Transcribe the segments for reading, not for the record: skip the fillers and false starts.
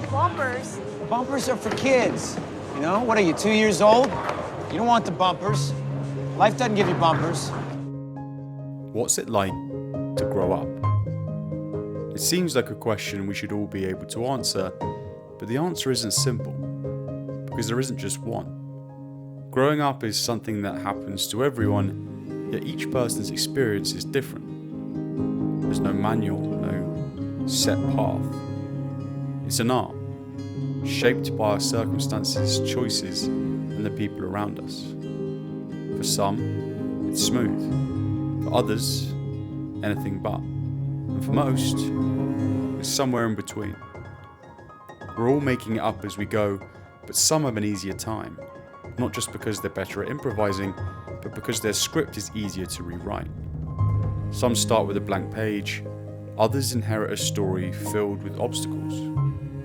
the bumpers. Bumpers are for kids. You know, what are you, 2 years old? You don't want the bumpers. Life doesn't give you bumpers. What's it like to grow up? It seems like a question we should all be able to answer, but the answer isn't simple, because there isn't just one. Growing up is something that happens to everyone, yet each person's experience is different. There's no manual, no set path. It's an art, shaped by our circumstances, choices, and the people around us. For some, it's smooth. For others, anything but. And for most, it's somewhere in between. We're all making it up as we go, but some have an easier time. Not just because they're better at improvising, but because their script is easier to rewrite. Some start with a blank page, others inherit a story filled with obstacles,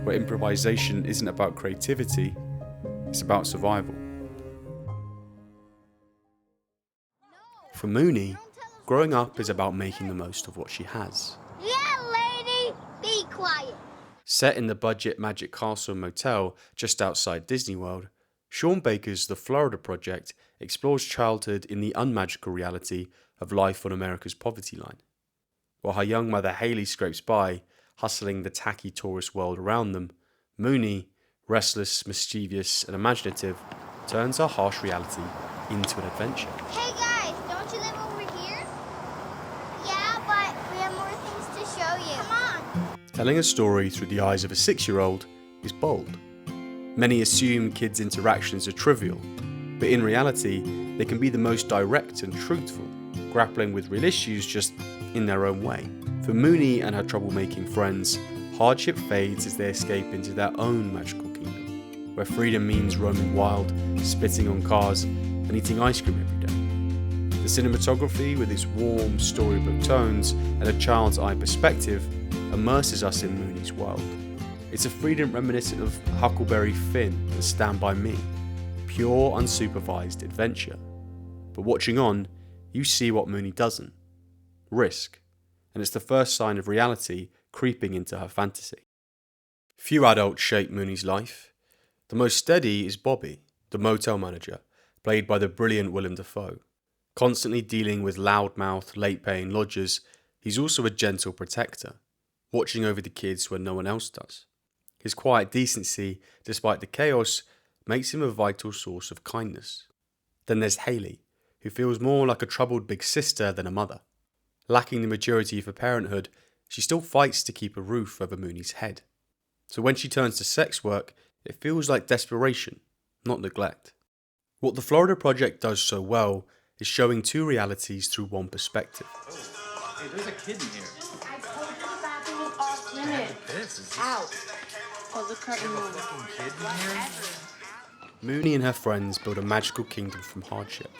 where improvisation isn't about creativity, it's about survival. For Mooney, growing up is about making the most of what she has. Yeah, lady, be quiet. Set in the budget Magic Castle Motel just outside Disney World, Sean Baker's The Florida Project explores childhood in the unmagical reality of life on America's poverty line. While her young mother Haley scrapes by, hustling the tacky tourist world around them, Mooney, restless, mischievous, and imaginative, turns her harsh reality into an adventure. Hey guys, don't you live over here? Yeah, but we have more things to show you. Come on. Telling a story through the eyes of a 6-year-old is bold. Many assume kids' interactions are trivial, but in reality, they can be the most direct and truthful, grappling with real issues just in their own way. For Mooney and her troublemaking friends, hardship fades as they escape into their own magical kingdom, where freedom means roaming wild, spitting on cars, and eating ice cream every day. The cinematography, with its warm, storybook tones and a child's eye perspective, immerses us in Mooney's world. It's a freedom reminiscent of Huckleberry Finn and Stand By Me, pure, unsupervised adventure. But watching on, you see what Mooney doesn't. Risk. And it's the first sign of reality creeping into her fantasy. Few adults shape Mooney's life. The most steady is Bobby, the motel manager, played by the brilliant Willem Dafoe. Constantly dealing with loudmouth, late-paying lodgers, he's also a gentle protector, watching over the kids when no one else does. His quiet decency, despite the chaos, makes him a vital source of kindness. Then there's Haley, who feels more like a troubled big sister than a mother. Lacking the maturity for parenthood, she still fights to keep a roof over Mooney's head. So when she turns to sex work, it feels like desperation, not neglect. What the Florida Project does so well is showing two realities through one perspective. Hey, there's a kid in here. I told you the bathroom was off limits. This is Out. Oh, the curtain room. kid in here. Mooney and her friends build a magical kingdom from hardship,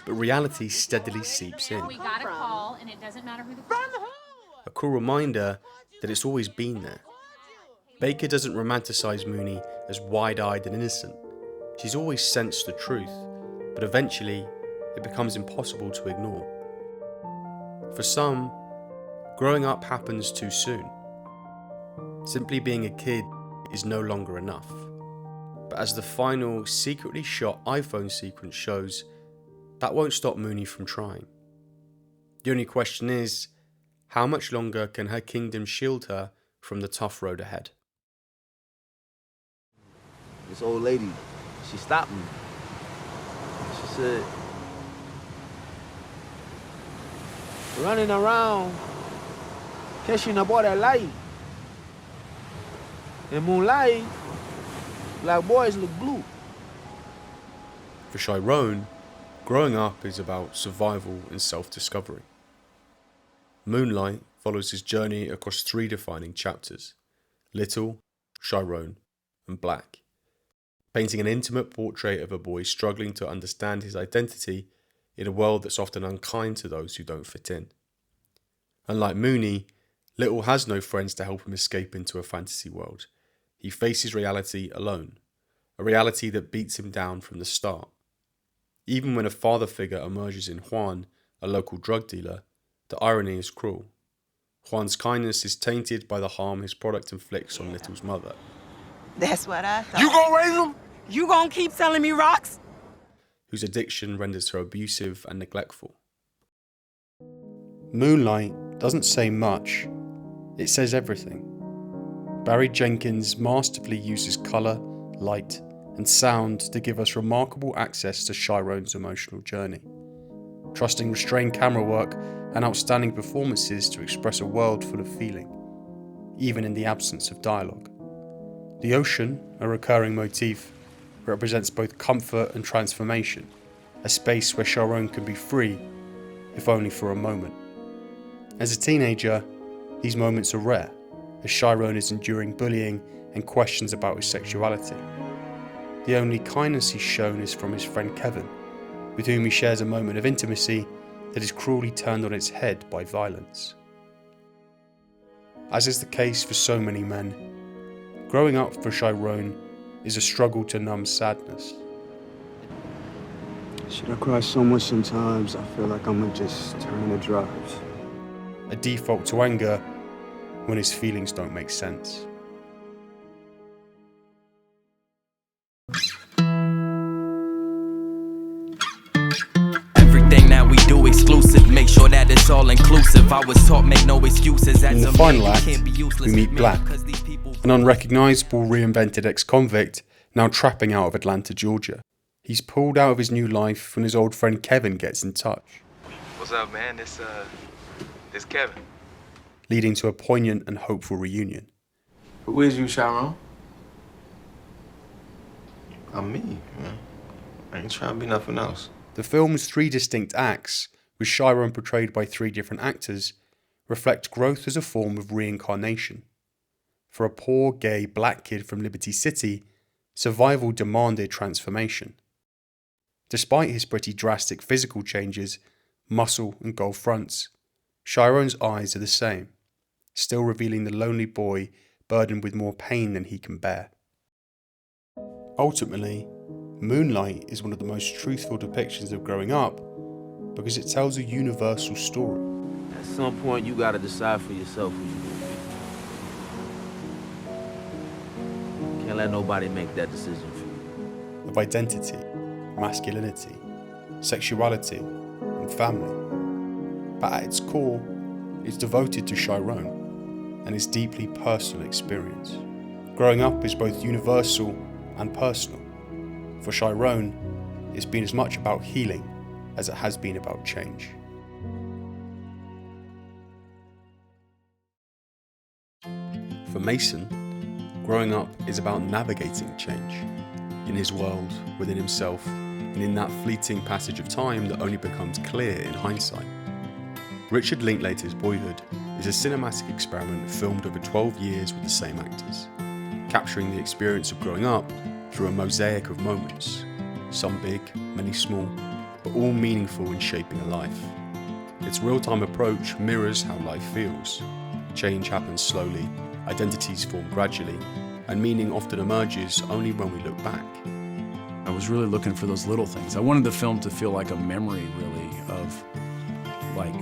but reality steadily seeps in. We got a call, and it doesn't matter who the A cool reminder that it's always been there. Baker doesn't romanticize Mooney as wide-eyed and innocent. She's always sensed the truth, but eventually it becomes impossible to ignore. For some, growing up happens too soon. Simply being a kid is no longer enough. But as the final, secretly shot iPhone sequence shows, that won't stop Mooney from trying. The only question is, how much longer can her kingdom shield her from the tough road ahead? This old lady, she stopped me. She said, running around, catching a boy that light. In Moonlight, black boys look blue. For Chiron, growing up is about survival and self-discovery. Moonlight follows his journey across 3 defining chapters: Little, Chiron, and Black, painting an intimate portrait of a boy struggling to understand his identity in a world that's often unkind to those who don't fit in. Unlike Mooney, Little has no friends to help him escape into a fantasy world. He faces reality alone, a reality that beats him down from the start. Even when a father figure emerges in Juan, a local drug dealer, the irony is cruel. Juan's kindness is tainted by the harm his product inflicts on Little's mother, That's what I thought. You gonna raise them? You gonna keep selling me rocks? Whose addiction renders her abusive and neglectful. Moonlight doesn't say much, it says everything. Barry Jenkins masterfully uses colour, light, and sound to give us remarkable access to Chiron's emotional journey, trusting restrained camera work and outstanding performances to express a world full of feeling, even in the absence of dialogue. The ocean, a recurring motif, represents both comfort and transformation, a space where Chiron can be free, if only for a moment. As a teenager, these moments are rare, as Chiron is enduring bullying and questions about his sexuality. The only kindness he's shown is from his friend Kevin, with whom he shares a moment of intimacy that is cruelly turned on its head by violence. As is the case for so many men, growing up for Chiron is a struggle to numb sadness. Shit, I cry so much sometimes, I feel like I'm gonna just turn to drugs. A default to anger when his feelings don't make sense. Everything that we do exclusive, make sure that it's all inclusive. I was taught make no excuses. In the final act, we meet Black, an unrecognisable reinvented ex-convict now trapping out of Atlanta, Georgia. He's pulled out of his new life when his old friend Kevin gets in touch. What's up, man? This Kevin. Leading to a poignant and hopeful reunion. Who is you, Chiron? I'm me, man. I ain't trying to be nothing else. The film's 3 distinct acts, with Chiron portrayed by 3 different actors, reflect growth as a form of reincarnation. For a poor, gay, black kid from Liberty City, survival demanded transformation. Despite his pretty drastic physical changes, muscle and gold fronts, Chiron's eyes are the same, still revealing the lonely boy burdened with more pain than he can bear. Ultimately, Moonlight is one of the most truthful depictions of growing up because it tells a universal story. At some point, you gotta decide for yourself who you gonna be. Can't let nobody make that decision for you. Of identity, masculinity, sexuality, and family. But at its core, it's devoted to Chiron and his deeply personal experience. Growing up is both universal and personal. For Chiron, it's been as much about healing as it has been about change. For Mason, growing up is about navigating change in his world, within himself, and in that fleeting passage of time that only becomes clear in hindsight. Richard Linklater's Boyhood is a cinematic experiment filmed over 12 years with the same actors, capturing the experience of growing up through a mosaic of moments, some big, many small, but all meaningful in shaping a life. Its real-time approach mirrors how life feels. Change happens slowly, identities form gradually, and meaning often emerges only when we look back. I was really looking for those little things. I wanted the film to feel like a memory, really, of like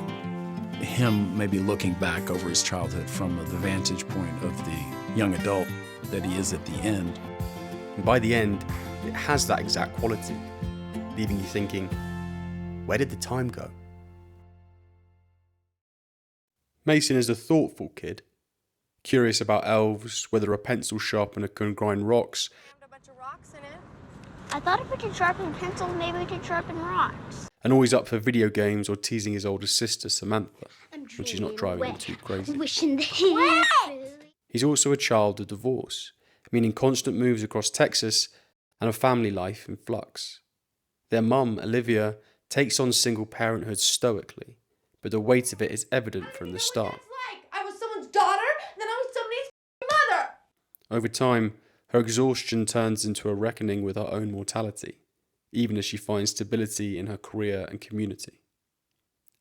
him maybe looking back over his childhood from the vantage point of the young adult that he is at the end. And by the end, it has that exact quality, leaving you thinking, where did the time go? Mason is a thoughtful kid, curious about elves, whether a pencil sharpener can grind rocks, I thought if we could sharpen pencils, maybe we could sharpen rocks. and always up for video games or teasing his older sister Samantha when she's not driving him too crazy. Wishing the He's also a child of divorce, meaning constant moves across Texas and a family life in flux. Their mum, Olivia, takes on single parenthood stoically, but the weight of it is evident from the start. I was someone's daughter, then I was somebody's mother. Over time, her exhaustion turns into a reckoning with her own mortality, even as she finds stability in her career and community.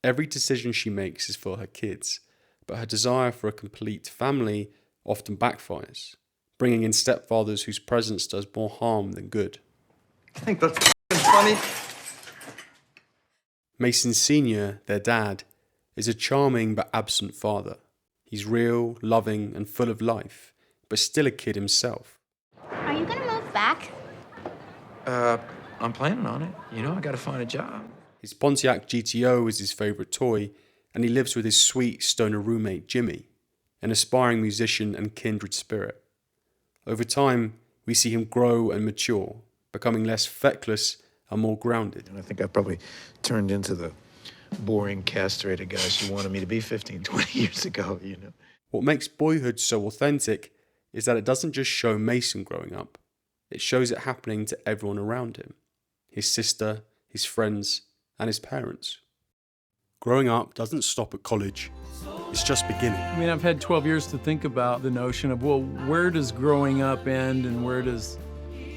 Every decision she makes is for her kids, but her desire for a complete family often backfires, bringing in stepfathers whose presence does more harm than good. I think that's funny. Mason Sr., their dad, is a charming but absent father. He's real, loving, and full of life, but still a kid himself. back? I'm planning on it. You know, I gotta find a job. His Pontiac GTO is his favourite toy, and he lives with his sweet stoner roommate Jimmy, an aspiring musician and kindred spirit. Over time, we see him grow and mature, becoming less feckless and more grounded. And I think I probably turned into the boring, castrated guy she wanted me to be 15, 20 years ago, you know. What makes Boyhood so authentic is that it doesn't just show Mason growing up, it shows it happening to everyone around him. His sister, his friends, and his parents. Growing up doesn't stop at college, it's just beginning. I mean, I've had 12 years to think about the notion of, well, where does growing up end and where does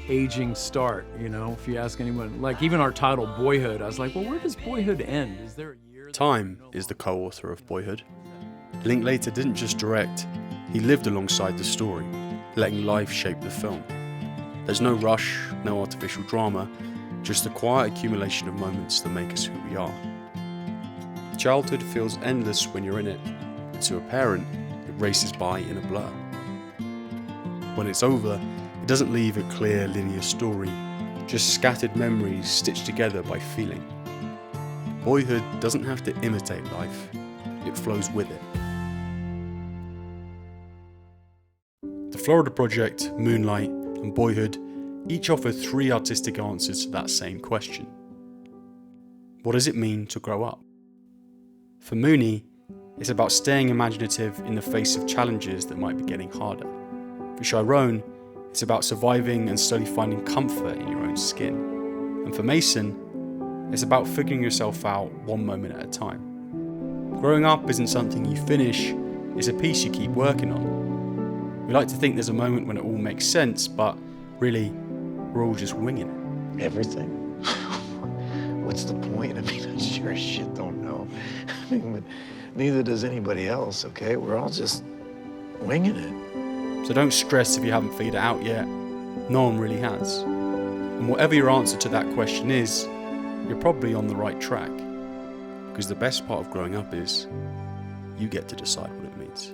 aging start? You know, if you ask anyone, like even our title, Boyhood, I was like, well, where does Boyhood end? Is there a year? Time is the co-author of Boyhood. Linklater didn't just direct, he lived alongside the story, letting life shape the film. There's no rush, no artificial drama, just a quiet accumulation of moments that make us who we are. Childhood feels endless when you're in it, but to a parent, it races by in a blur. When it's over, it doesn't leave a clear, linear story, just scattered memories stitched together by feeling. Boyhood doesn't have to imitate life, it flows with it. The Florida Project, Moonlight, and Boyhood each offer 3 artistic answers to that same question. What does it mean to grow up? For Mooney, it's about staying imaginative in the face of challenges that might be getting harder. For Chiron, it's about surviving and slowly finding comfort in your own skin. And for Mason, it's about figuring yourself out one moment at a time. Growing up isn't something you finish, it's a piece you keep working on. We like to think there's a moment when it all makes sense, but really, we're all just winging it. Everything? What's the point? I mean, I sure as shit don't know. I mean, but neither does anybody else, okay? We're all just winging it. So don't stress if you haven't figured it out yet. No one really has. And whatever your answer to that question is, you're probably on the right track. Because the best part of growing up is, you get to decide what it means.